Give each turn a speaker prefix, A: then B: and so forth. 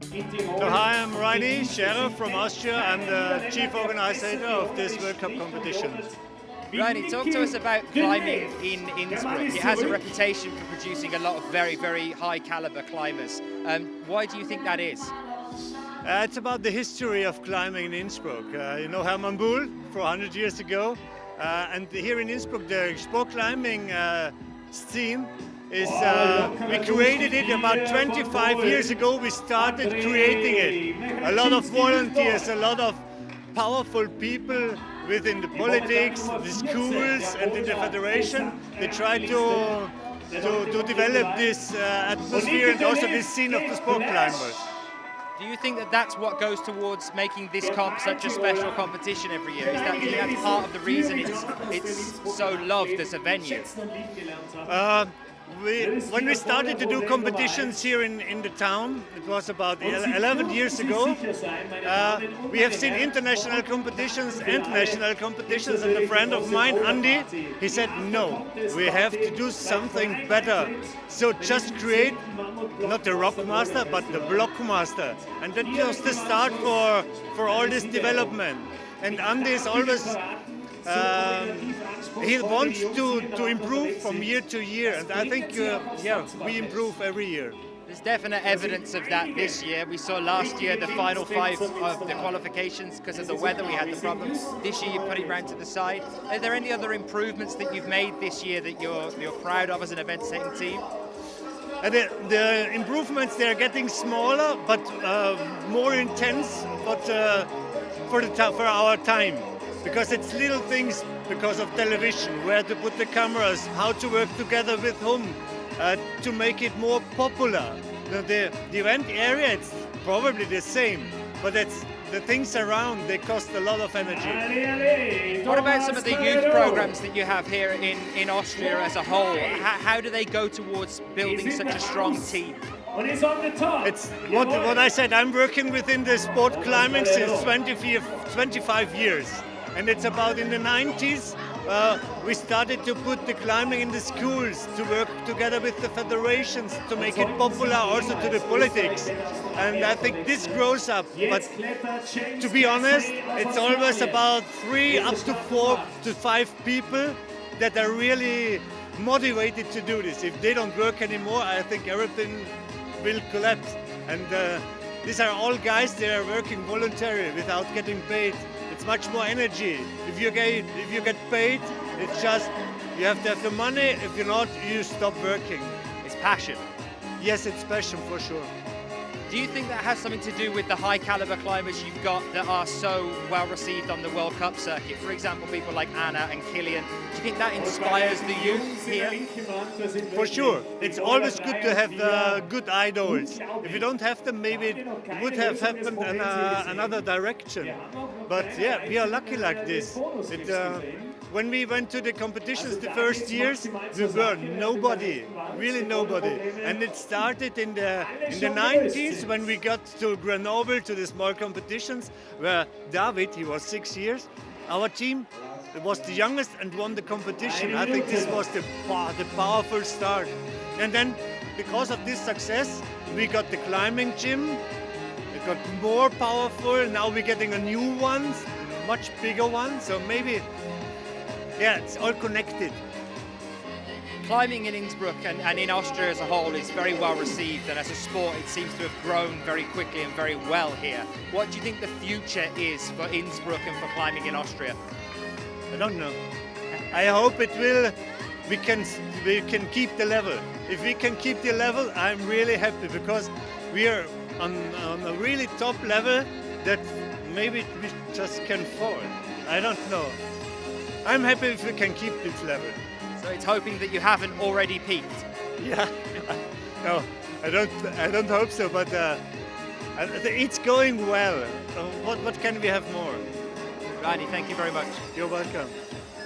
A: So hi, I'm Reini Scherer from Austria. I'm the chief organizer of this World Cup competition.
B: Reini, talk to us about climbing in Innsbruck. It has a reputation for producing a lot of very, very high caliber climbers. Why do you think that is?
A: It's about the history of climbing in Innsbruck. You know Hermann Buhl, 400 years ago. And here in Innsbruck, the sport climbing scene is, we created it about 25 years ago. We started creating it. A lot of volunteers, a lot of powerful people within the politics, the schools and in the federation. They try to develop this atmosphere and also this scene of the sport climbers.
B: Do you think that that's what goes towards making this comp such a special competition every year? Is that, do you think that's part of the reason it's so loved as a venue?
A: When we started to do competitions here in the town, it was about 11 years ago, we have seen international competitions and national competitions, and a friend of mine, Andy, he said, no, we have to do something better. So just create, not the rock master, but the block master. And that was the start for all this development. And Andy is always he wants to improve from year to year, and I think we improve every year.
B: There's definite evidence of that this year. We saw last year the final 5 of the qualifications because of the weather. We had the problem. This year you put it round to the side. Are there any other improvements that you've made this year that you're proud of as an event-setting team?
A: The improvements, they're getting smaller but more intense, but for our time. Because it's little things, because of television, where to put the cameras, how to work together with whom, to make it more popular. The event area, it's probably the same, but it's the things around, they cost a lot of energy.
B: What about some of the youth programs that you have here in Austria as a whole? How do they go towards building such a strong team?
A: It's what I said, I'm working within the sport climbing since 25 years. And it's about in the 90s, we started to put the climbing in the schools, to work together with the federations, to make it popular also to the politics. And I think this grows up. But to be honest, it's always about 3 up to 4 to 5 people that are really motivated to do this. If they don't work anymore, I think everything will collapse. And these are all guys that are working voluntarily without getting paid. It's much more energy. If you get paid, it's just you have to have the money. If you're not, you stop working.
B: It's passion.
A: Yes, it's passion for sure.
B: Do you think that has something to do with the high caliber climbers you've got that are so well received on the World Cup circuit? For example, people like Anna and Kilian. Do you think that inspires the youth here?
A: For sure. It's always good to have good idols. If you don't have them, maybe it would have happened in another direction. But yeah, we are lucky like this. When we went to the competitions the first years, we were nobody, really nobody. And it started in the 90s when we got to Grenoble, to the small competitions, where David, he was 6 years, our team was the youngest and won the competition. I think this was the powerful start. And then, because of this success, we got the climbing gym. It got more powerful. Now we're getting a new one, much bigger one. So maybe, yeah, it's all connected.
B: Climbing in Innsbruck and in Austria as a whole is very well received, and as a sport it seems to have grown very quickly and very well here. What do you think the future is for Innsbruck and for climbing in Austria?
A: I don't know. I hope it will. We can keep the level. If we can keep the level, I'm really happy, because we are on a really top level that maybe we just can fall. I don't know. I'm happy if we can keep this level.
B: So it's hoping that you haven't already peaked.
A: Yeah, no, I don't hope so. But it's going well. What can we have more?
B: Reini, thank you very much.
A: You're welcome.